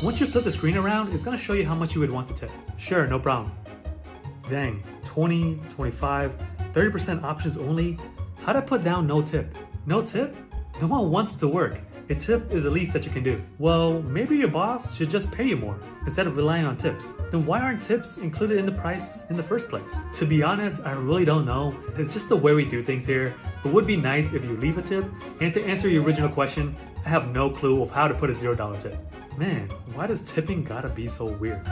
Once you flip the screen around, it's gonna show you how much you would want to tip. Sure, no problem. Dang, 20, 25, 30% options only. How'd I put down no tip? No tip? No one wants to work. A tip is the least that you can do. Well, maybe your boss should just pay you more instead of relying on tips. Then why aren't tips included in the price in the first place? To be honest, I really don't know. It's just the way we do things here. It would be nice if you leave a tip. And to answer your original question, I have no clue of how to put a $0 tip. Man, why does tipping gotta be so weird?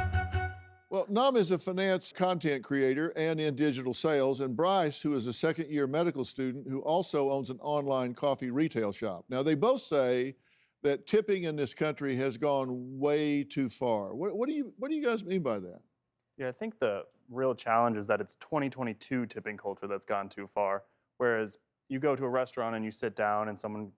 Well, Naam is a finance content creator and in digital sales, and Bryce, who is a second-year medical student who also owns an online coffee retail shop. Now, they both say that tipping in this country has gone way too far. What do you guys mean by that? Yeah, I think the real challenge is that it's 2022 tipping culture that's gone too far. Whereas you go to a restaurant and you sit down and someone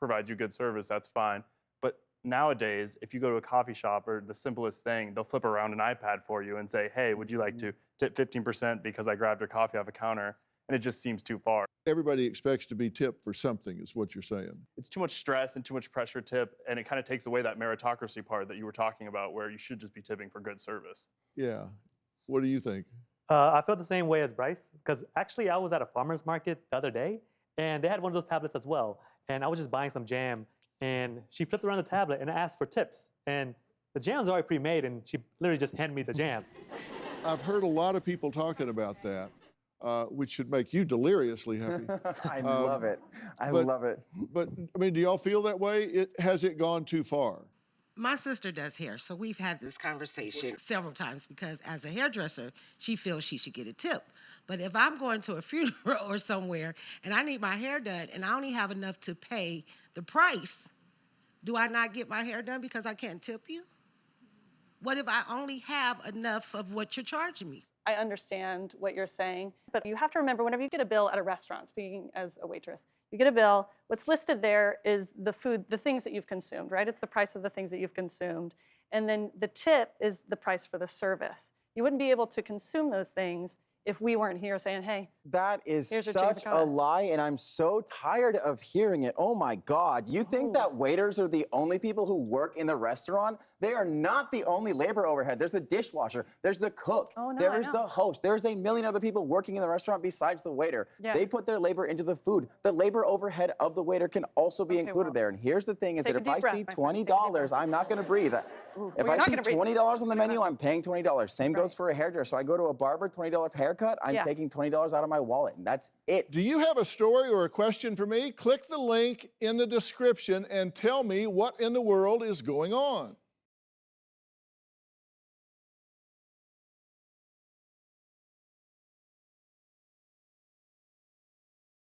provides you good service, that's fine. But nowadays, if you go to a coffee shop or the simplest thing, they'll flip around an iPad for you and say, hey, would you like to tip 15% because I grabbed your coffee off a counter? And it just seems too far. Everybody expects to be tipped for something, is what you're saying. It's too much stress and too much pressure to tip, and it kind of takes away that meritocracy part that you were talking about where you should just be tipping for good service. Yeah. What do you think? I felt the same way as Bryce, because actually I was at a farmer's market the other day, and they had one of those tablets as well. And I was just buying some jam, and she flipped around the tablet and asked for tips. And the jam was already pre-made, and she literally just handed me the jam. I've heard a lot of people talking about that, which should make you deliriously happy. I love it. I love it. But, I mean, do y'all feel that way? Has it gone too far? My sister does hair, so we've had this conversation several times because as a hairdresser, she feels she should get a tip. But if I'm going to a funeral or somewhere and I need my hair done and I only have enough to pay the price, do I not get my hair done because I can't tip you? What if I only have enough of what you're charging me? I understand what you're saying, but you have to remember whenever you get a bill at a restaurant, speaking as a waitress, you get a bill, what's listed there is the food, the things that you've consumed, right? It's the price of the things that you've consumed. And then the tip is the price for the service. You wouldn't be able to consume those things if we weren't here saying, hey, that is here's your such chicken a cutlet. lie, and I'm so tired of hearing it. Oh my God. You think that waiters are the only people who work in the restaurant? They are not the only labor overhead. There's the dishwasher, there's the cook, Oh, no, there I is know. the host, there's a million other people working in the restaurant besides the waiter. Yeah. They put their labor into the food. The labor overhead of the waiter can also be Okay, included well, there. And here's the thing is take that a if deep I breath, see my friend. Take a deep $20, breath. I'm not gonna breathe. Ooh, If well, I you're not see gonna breathe. $20 on the menu, I'm paying $20. Same goes Right. for a hairdresser. I go to a barber, $20 haircut, I'm Yeah. taking $20 out of my wallet, and that's it. Do you have a story or a question for me? Click the link in the description and tell me what in the world is going on.